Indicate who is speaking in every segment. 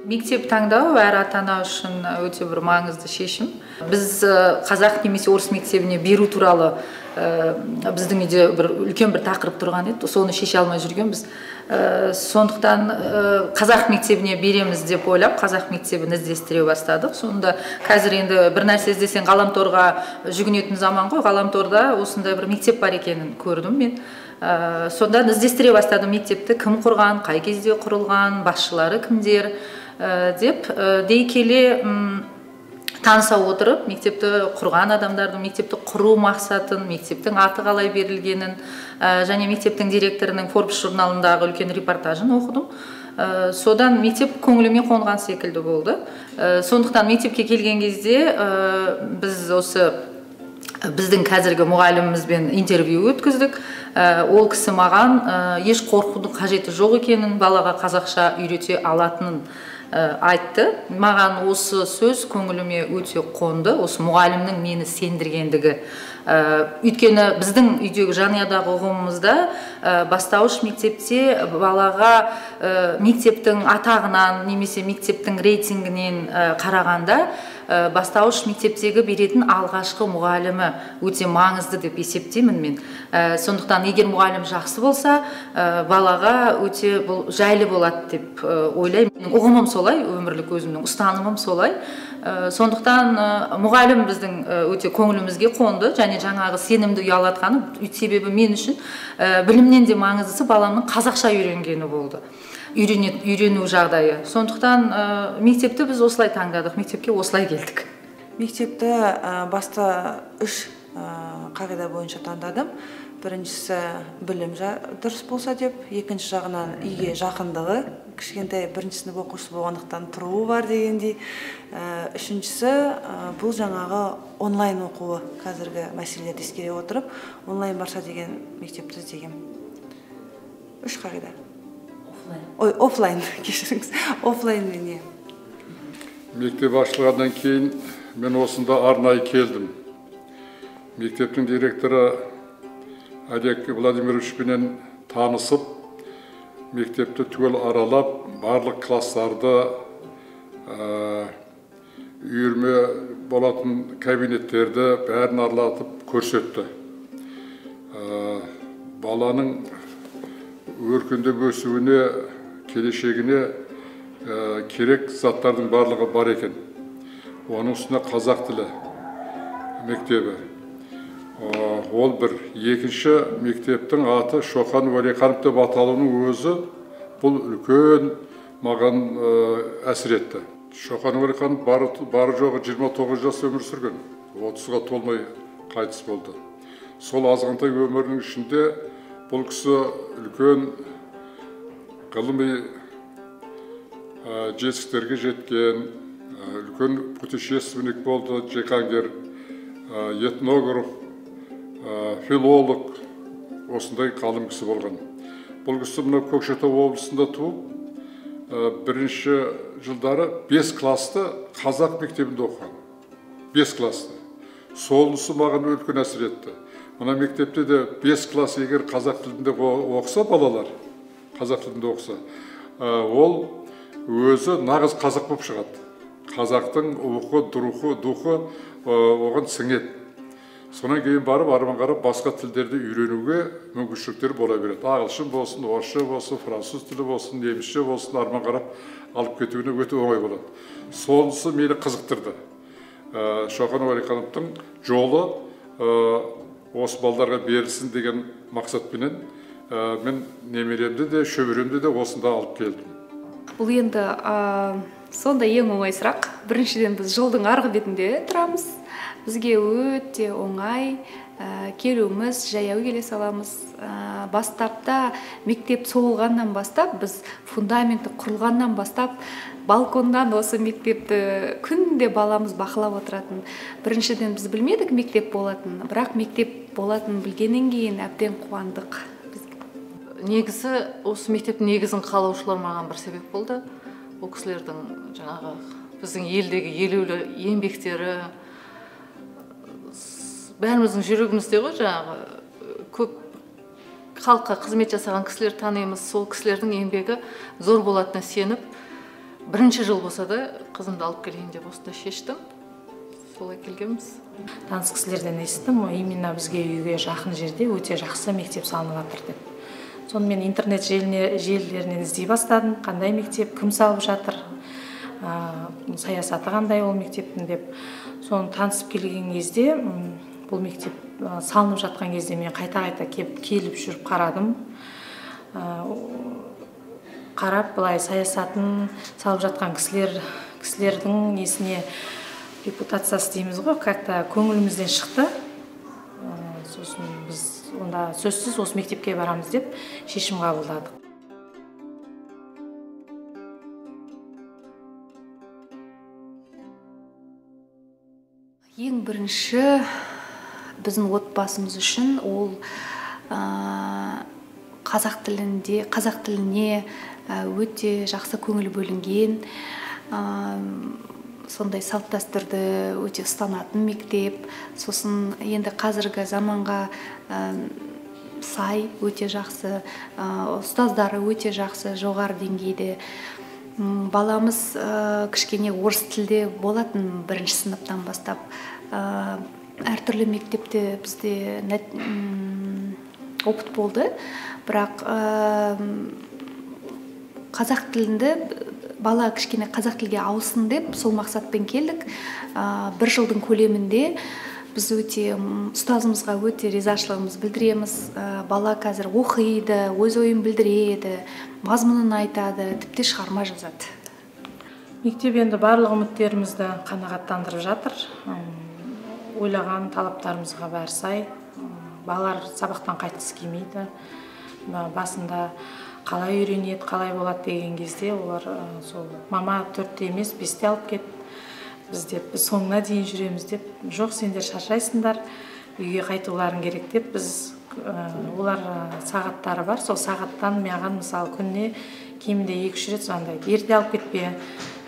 Speaker 1: Мектеп таңдау әр ата-ана үшін өте бір маңызды шешім. Біз қазақ немесе орыс мектебіне беру туралы біздің үйде бір үлкен бір тақырып тұрған еді, соны шеше алмай жүргенбіз. Сондықтан қазақ мектебіне береміз деп ойлап, қазақ мектебін іздестіре бастадық. Сонда қазір енді бір нәрсе іздесең ғаламторға жүгінетін заман ғой. Ғаламторда осындай бір мектеп бар екенін көрдім мен. Сонда іздестіре бастадым мектепті, кім құрған, қай кезде құрылған, басшылары кімдер деп дей келе таныса отырып, мектепті құрған адамдардың мектепті құру мақсатын, мектептің аты қалай берілгенін және мектептің директорының Forbes журналындағы үлкен репортажын оқыдым. Содан мектеп көңіліме қонған секілді болды. Сондықтан мектепке келген кезде біз осы біздің қазіргі мұғалімімізбен интервью өткіздік. Ол кісі маған еш қорқудың қажеті жоқ екенін, балаға қазақша үйрете алатынын айтты. Маған осы сөз көңіліме өте қонды, осы мұғалімнің мені сендіргендігі. Өйткені біздің үйдегі жанұядағы ұғымымызда бастауыш мектепте балаға мектептің атағынан немесе мектептің рейтингінен қарағанда бастауыш мектептегі беретін алғашқы мұғалімі өте маңызды деп есептеймін мен. Сондықтан егер мұғалім жақсы болса, балаға өте жайлы болады деп ойлаймын. Менің ұғымым солай, өмірлік өзімнің ұстанымым солай. Сондықтан мұғалім біздің өте көңілімізге қонды және жаңағы сенімді ұялатқаны, себебі мен үшін білімнен де маңыздысы баламның қазақша үйренгені болды. Үйрену жағдайы. Сондықтан мектепті біз осылай таңдадық, мектепке осылай келдік.
Speaker 2: Мектепті баста 3 қағида бойынша таңдадым. Біріншісі білім дұрыс болса деп, екінші жағынан үйге жақындығы, кішкентай бірінші сынып оқушысы болғандықтан тұруы бар дегендей. Үшіншісі бұл жаңағы онлайн оқуы, қазіргі мәселелерді ескере отырып, онлайн барса деген мектепті іздегем. 3 қағида. Офлайн, кешіріңіз. Офлайн не?
Speaker 3: Мектеп ашылғаннан кейін мен осында арнайы келдім. Мектептің директоры Олег Владимировичпенен танысып, мектепті түгел аралап, барлық класстарды, үйірме болатын кабинеттерді бәрін аралатып көрсетті. Баланың өркендеп өсуіне, келешегіне керек заттардың барлығы бар екен. Оның үстіне қазақ тілі мектебі. Ол бір. Екінші мектептің аты Шоқан Уәлиханов деп аталуының өзі бұл үлкен маған әсер етті. Шоқан Уәлиханов бары жоғы 29 жас өмір сүрген, 30-ға толмай қайтыс болды. Сол азғантай өмірінің ішінде бұл кісі үлкен ғылыми жетістіктерге жеткен, үлкен путешественник болды, жекангер, этнограф, филолог, осындай ғалым кісі болған. Бұл кісі мына Көкшетау облысында туып, бірінші жылдары 5 класты қазақ мектебінде оқыған. 5 класты. Солысы маған үлкен әсер етті. Мына мектепте де 5 класс егер қазақ тілінде оқыса балалар, қазақ тілінде оқыса, ол өзі нағыз қазақ болып шығады. Қазақтың ұлқы, духы оған сіңеді. Сонан кейін барып, арман қарап, басқа тілдерді үйренуге мүмкіншіліктер бола береді. Ағылшын болсын, орысша болсын, француз тілі болсын, немісше болсын, арман қарап алып кетуіне өте оңай болады. Сонысы мені қызықтырды. Шоқан Уәлихановтың жолы осы балдарға берілсін деген мақсатпенен мен немеремді де, шөберемді де осында алып келдім.
Speaker 4: Бұл енді сонда ең оңай сұрақ. Біріншіден біз жолдың арғы бетінде тұрамыз. Бізге өте оңай келуіміз, жаяу келе саламыз. Бастапта мектеп соғылғаннан бастап, біз фундаменті құрылғаннан бастап, балкондан осы мектепті күнде баламыз бақылап отыратын. Біріншіден біз білмедік мектеп болатын, бірақ мектеп болатын білгеннен кейін әбден қуандық.
Speaker 5: Негізі, осы мектептің негізін қалаушылар маған бір себеп болды. Ол кісілердің жаңағы біздің елдегі елеулі еңбектері, бәріміздің жүрегімізде ғой, жаңағы көп халыққа қызмет жасаған кісілер танимыз, сол кісілердің еңбегі зор болатынына сеніп, бірінші жыл болса да қызымды алып келейін деп осында шештім. Солай келгенбіз.
Speaker 6: Таныс кісілерден естідім, именно бізге үйге жақын жерде өте жақсы мектеп салынып жатыр деп. Сонымен интернет желілерінен іздей бастадым, қандай мектеп, кім салып жатыр, саясаты қандай ол мектептің деп. Соны танысып келген кезде, бұл мектеп салынып жатқан кезде мен қайта-қайта келіп жүріп қарадым. Қарап, былай саясатын салып жатқан кісілердің несіне репутациясы дейміз ғой, как-то көңілімізден шықты. Сосын біз онда сөзсіз осы мектепке барамыз деп шешім қабылдадық.
Speaker 4: Ең бірінші біздің отбасымыз үшін ол қазақ тіліне өте жақсы көңіл бөлінген, сондай салт дәстүрді өте ұстанатын мектеп. Сосын енді қазіргі заманға сай өте жақсы, ұстаздары өте жақсы, жоғары деңгейде. Баламыз кішкене орыс тілде болатын бірінші сыныптан бастап. Әртүрлі мектепте бізде опыт болды, бірақ қазақ тілінде бала кішкене қазақ тілге ауысын деп сол мақсатпен келдік. Бір жылдың көлемінде біз өте ұстазымызға өте ризашылығымыз білдіреміз. Бала қазір оқиды, өз ойын білдіреді, мазмұнын айтады, тіпті шығарма жазады.
Speaker 6: Мектеп енді барлық үміттерімізді қанағаттандырып жатыр. Ойлаған талаптарымызға бәрі сай. Балалар сабақтан қайтқысы келмейді. Басында қалай үйренеді, қалай болады деген кезде олар сол мама 4-те емес 5-те алып кет, біз соңына дейін жүреміз деп, жоқ сендер шаршайсыңдар, үйге қайтуларың керек деп, біз олар сағаттары бар, сол сағаттан маған мысалы күніне кемінде 2-3 рет звондайды. Ерте алып кетпе,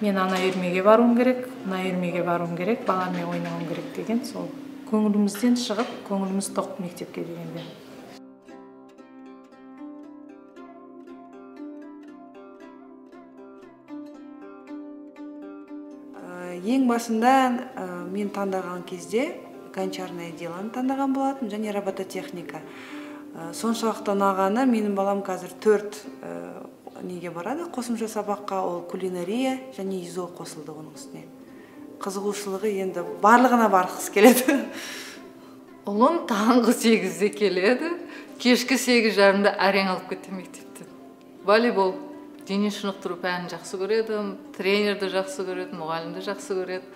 Speaker 6: мен ана үйірмеге баруым керек, мына үйірмеге баруым керек, баламмен ойнауым керек деген, сол көңілімізден шығып, көңіліміз тоқ мектепке дегенде.
Speaker 2: Ең басында мен таңдаған кезде гончарное делоны таңдаған болатын, және робототехника. Соншалықты ұнағаны, менің балам қазір 4 неге барады, қосымша сабаққа, ол кулинария және ИЗО қосылды оның үстіне. Қызығушылығы енді барлығына барғысы келеді.
Speaker 5: Ұлым таңғы 8-де келеді, кешкі 8:30-да әрең алып кетті мектептен. Волейбол, дене шынықтыру пәнін жақсы көредім, тренерді жақсы көреді, мұғалімді жақсы көреді.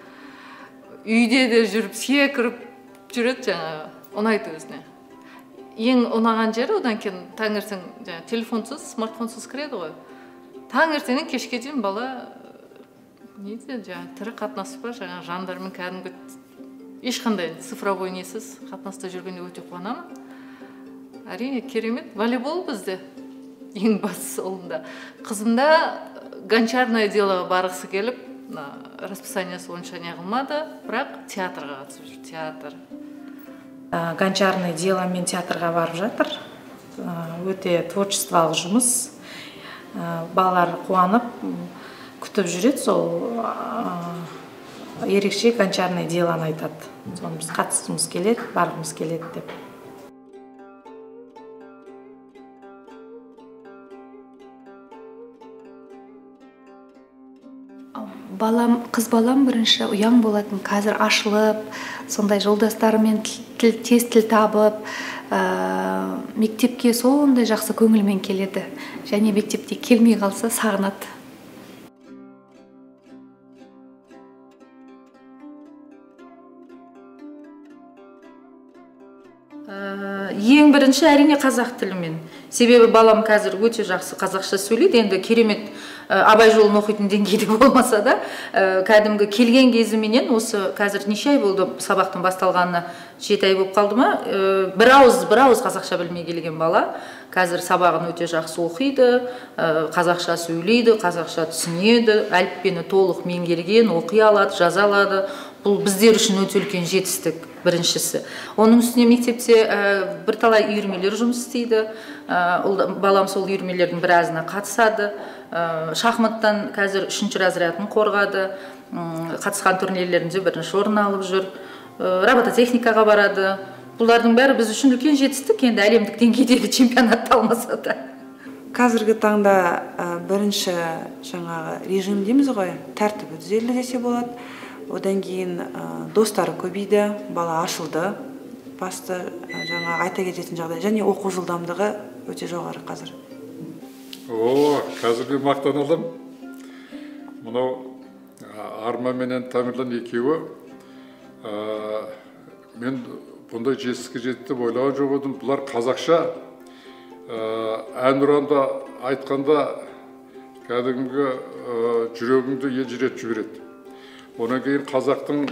Speaker 5: Үйде де жүріп, секіріп жүреді, жаңағы, ұнайды өзіне. Ең ұнаған жері, одан кейін таңертең телефонсыз, смартфонсыз кіреді ғой. Таңертеңнен кешке дейін бала тірі қатынасы бар, жаңағы жандармен кәдімгі ешқандай цифровой несіз қатынаста жүргенде өте қуанамын. Әрине керемет, волейбол бізде ең бастысы ұлында. Қызымда гончарное делоға барғысы келіп, расписаниясы онша не қылмады, бірақ театрға қатысып жүр, театр.
Speaker 6: Гончарное дело мен театрға барып жатыр. Өте творчествалық жұмыс. Балалар қуанып, күтіп жүреді, сол ерекше гончарное делоны айтады. Соны біз қатысымыз келеді, барғымыз келеді деп.
Speaker 4: Қыз балам бірінші ұяң болатын, қазір ашылып, сондай жолдастарымен тез тіл табып, мектепке сондай жақсы көңілмен келеді. Және мектепте келмей қалса сағынады.
Speaker 1: Ең бірінші әрине қазақ тілімен. Себебі балам қазір өте жақсы қазақша сөйлейді. Енді керемет абай жолын оқитын деңгейде болмаса да, кәдімгі келген кезіменен осы қазір неше ай болды сабақтың басталғанына, 7 ай болып қалды ма, бір ауыз қазақша білмей келген бала қазір сабағын өте жақсы оқиды, қазақша сөйлейді, қазақша түсінеді, әліппені толық меңгерген, оқи алады, жаза алады. Бұл біздер үшін өте үлкен жетістік біріншісі. Оның үстіне мектепте бірталай үйірмелер жұмыс істейді. Балам сол үйірмелердің біразына қатысады. шахматтан қазір 3-ші разрядын қорғады, қатысқан турнирлерінде 1-ші орын алып жүр, робототехникаға барады. Бұлардың бәрі біз үшін үлкен жетістік, енді әлемдік деңгейдегі чемпионатта алмаса да.
Speaker 2: Қазіргі таңда бірінші жаңағы режим дейміз ғой, тәртібі түзелді десе болады. Одан кейін достары көбейді, бала ашылды. Басты жаңа айта кететін жағдай және оқу жылдамдығы өте жоғары қазір.
Speaker 3: Қазіргі мақтаналым. Мынау Арма менен Тамерлан екеуі. Мен бұндай жетістікке жетті деп ойлаған жоқ едім. Бұлар қазақша әнұранда айтқанда кәдімгі жүрегіңді елжіретіп жібереді. Онан кейін қазақтың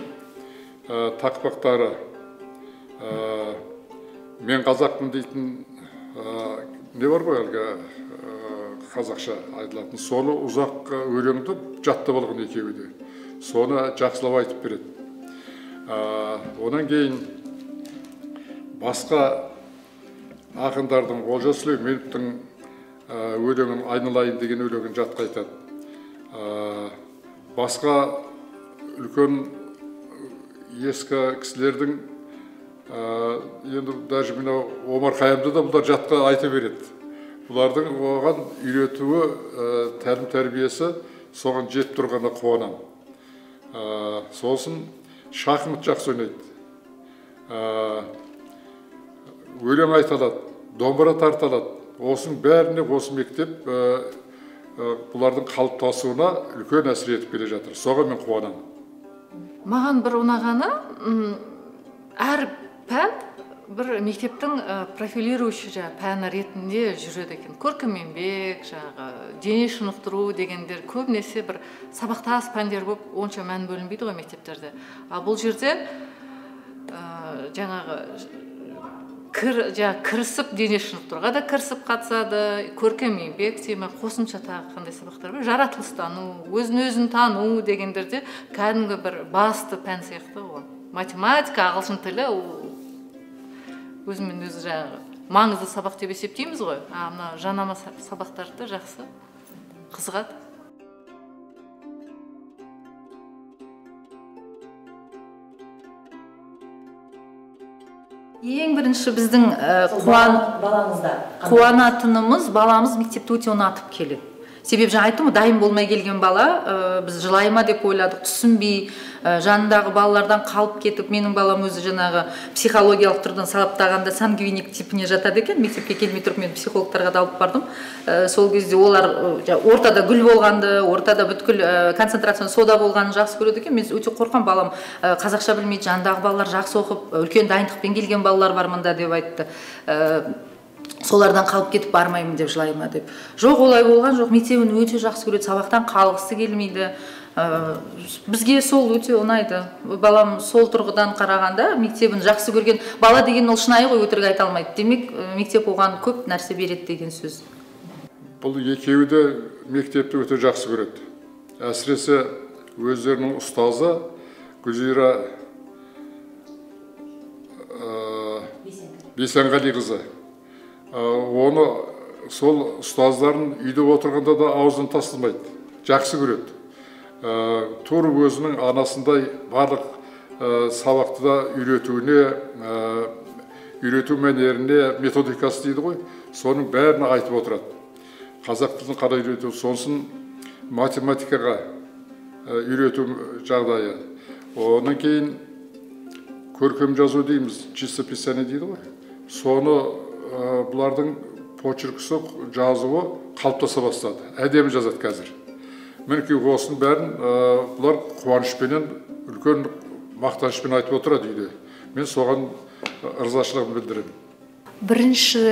Speaker 3: тақпақтары, мен қазақпын дейтін не бар ғой әлгі қазақша айтылатын. Соны ұзақ өлеңді жаттап алған екеуі де. Соны жақсылап айтып береді. Онан кейін басқа ақындардың Олжас Сүлейменовтің өлеңін айналайын деген өлеңін жатқа айтады. Басқа үлкен ескі кісілердің енді даже мынау Омар Хайямды да бұлар жатқа айта береді. Бұлардың оған үйретуі, тәлім тәрбиесі соған жетіп тұрғанда қуанам. Сосын шахмат жақсы ойнайды. Өлең айталады, домбыра тарталады. Осының бәріне осы мектеп бұлардың қалыптасуына үлкен әсер етіп келе жатыр. Соған мен қуанам.
Speaker 5: Маған бір ұнағаны, әр пән бір мектептің профилирующий пәні ретінде жүреді екен. Көркем еңбек, дене шынықтыру дегендер көбінесе бір сабақтас пәндер болып, онша мән бөлінбейді ғой мектептерде. Бұл жерде жаңағы кірісіп дене шынықтыруға да кірісіп қатысады, көркем еңбек, қосымша тағы қандай сабақтар бар, жаратылыстану, өзін тану дегендерде кәдімгі бір басты пән сияқты ғой. Математика, ағылшын тілі өзімен өзі маңызды сабақ деп есептейміз ғой. Мына жанама сабақтарды жақсы қызығады.
Speaker 1: Ең бірінші біздің қуанатынымыз, баламыз мектепті өте ұнатып келеді. Себеп жаңа айттым, дайын болмай келген бала, біз жылай ма деп ойладық, түсінбей, жанындағы балалардан қалып кетіп, менің балам өзі жаңағы психологиялық тұрдан сабақтағанда сангвиник типіне жатады екен, мектепке келмей тұрып мен психологтарға да алып бардым. Сол кезде олар ортада гүл болғанды, ортада бүткіл концентрацияны сода болғанын жақсы көреді екен. Мен өте қорқам, балам қазақша білмейді, жанындағы балалар жақсы оқып, үлкен дайындықпен келген балалар бар мында деп айтты. Солардан қалып кетіп бармаймын деп жылайма деп. Жоқ, олай болған жоқ, мектебін өте жақсы көреді, сабақтан қалғысы келмейді. Бізге сол өте ұнайды. Балам сол тұрғыдан қарағанда мектебін жақсы көрген бала деген ол шынайы ғой, өтірік айта алмайды. Демек, мектеп оған көп нәрсе береді деген сөз.
Speaker 3: Бұл екеуі де мектепті өте жақсы көреді. Әсіресе өздерінің ұстазы Гүлзира Бейсенғалиқызы. Оны сол ұстаздарын үйде отырғанда да аузын тастамайды, жақсы көреді. Тур өзінің анасындай барлық сабақты да үйрету мәнеріне методикасы дейді ғой, соның бәрін айтып отырады. Қазақ тілін қалай үйрету, сонысын математикаға үйрету жағдайы. Онан кейін көркем жазу дейміз, чистописание дейді ғой. Соны бұлардың почеркісі жазуы қалыптаса бастады. Әдемі жазады қазір. Мінекей осының бәрін бұлар қуанышпенен, үлкен мақтанышпен айтып отырады үйде. Мен соған ырзашылығымды білдіремін.
Speaker 4: Бірінші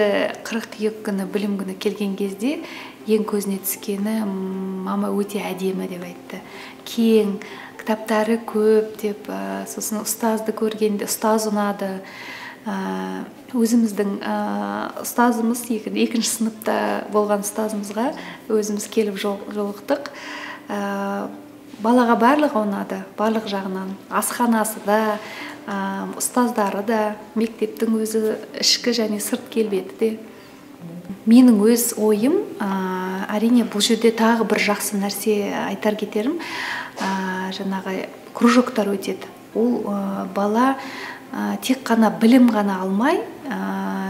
Speaker 4: қыркүйек күні білім күні келген кезде ең көзіне түскені мама өте әдемі деп айтты. Кең, кітаптары көп деп, сосын ұстазды көргенде ұстаз ұнады. Өзіміздің ұстазымыз, екінші сыныпта болған ұстазымызға өзіміз келіп жолықтық. Балаға барлығы ұнады, барлық жағынан. Асханасы да, ұстаздары да, мектептің өзі ішкі және сырт келбеті де. Менің өз ойым, әрине бұл жерде тағы бір жақсы нәрсе айтар кетерім, жаңағы кружоктар өтеді. Ол бала тек қана білім ғана алмай,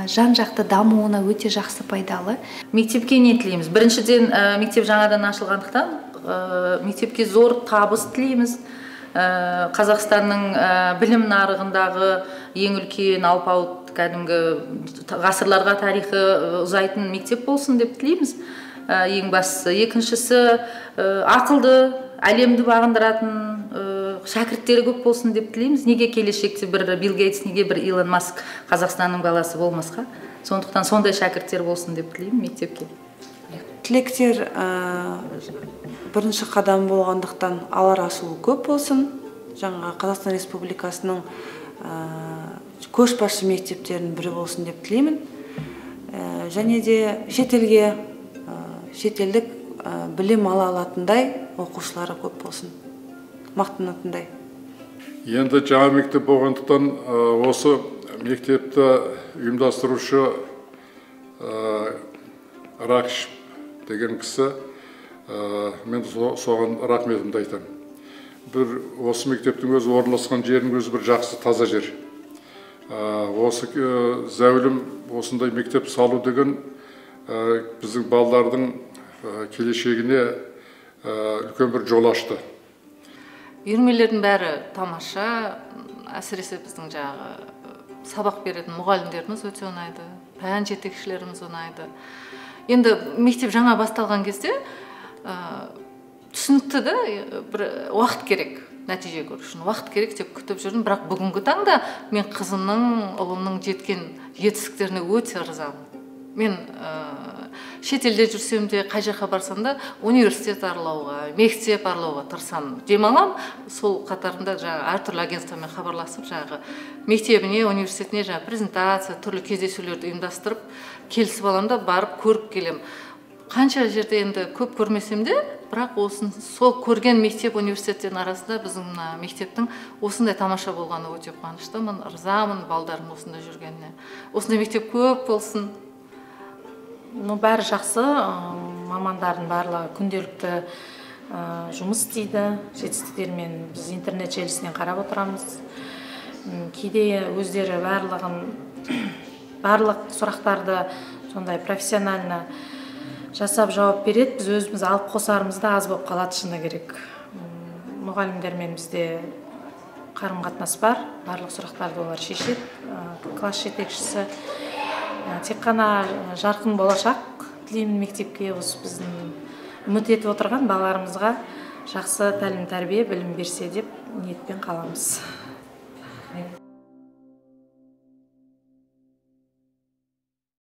Speaker 4: жан жақты дамуына өте жақсы пайдалы.
Speaker 1: Мектепке не тілейміз? Біріншіден, мектеп жаңадан ашылғандықтан мектепке зор табыс тілейміз. Қазақстанның білім нарығындағы ең үлкен алпауыт, кәдімгі ғасырларға тарихы ұзайтын мектеп болсын деп тілейміз. Ең бастысы. Екіншісі, ақылды, әлемді бағындыратын шәкірттері көп болсын деп тілейміз. Неге келешекте бір Билл Гейтс, неге бір Илон Маск Қазақстанның баласы болмасқа? Сондықтан сондай шәкірттер болсын деп тілеймін мектепке.
Speaker 2: Тілектер бірінші қадам болғандықтан алар асуы көп болсын. Жаңа Қазақстан Республикасының көшбасшы мектептерінің бірі болсын деп тілеймін. Және де шетелге, шетелдік білім ала алатындай оқушылары көп болсын. Мақтанатындай.
Speaker 3: Енді жаңа мектеп болғандықтан осы мектепті ұйымдастырушы Рақышев деген кісі, мен соған рахметімді айтамын. Бір осы мектептің өзі орналасқан жерінің өзі бір жақсы таза жер. Осы зәулім осындай мектеп салу деген біздің балалардың келешегіне үлкен бір жол ашты.
Speaker 5: Үйірмелердің бәрі тамаша, әсіресе біздің жаңағы сабақ беретін мұғалімдеріміз өте ұнайды, пән жетекшілеріміз ұнайды. Енді мектеп жаңа басталған кезде түсінікті да, бір уақыт керек нәтиже көру үшін. Уақыт керек деп күтіп жүрдім, бірақ бүгінгі таңда мен қызымның, ұлымның жеткен жетістіктеріне өте ырзамын. Мен шетелде жүрсем де, қай жаққа барсам да университет аралауға, мектеп аралауға тырысамын. Демалам, сол қатарында әртүрлі агентствомен хабарласып, мектебіне, университетіне презентация, түрлі кездесулерді ұйымдастырып, келісіп аламын да барып көріп келем. Қанша жерде енді көп көрмесем де, бірақ сол көрген мектеп университеттен арасында біздің мектептің осындай тамаша болғаны өте қуаныштымын, ырзамын балдарым осында жүргеніне. Осындай мектеп көп болсын.
Speaker 6: Бәрі жақсы, мамандардың барлығы күнделікті жұмыс істейді, жетістіктермен біз интернет желісінен қарап отырамыз. Кейде өздері барлық сұрақтарды сондай профессионально жасап жауап береді, біз өзіміз алып қосарымызда аз болып қалады шыны керек. Мұғалімдермен бізде қарым-қатынас бар, барлық сұрақтарды олар шешеді, класс жетекшісі. Тек қана жарқын болашақ тілеймін мектепке, осы біздің үміт етіп отырған балаларымызға жақсы тәлім тәрбие білім берсе деп ниетпен қаламыз.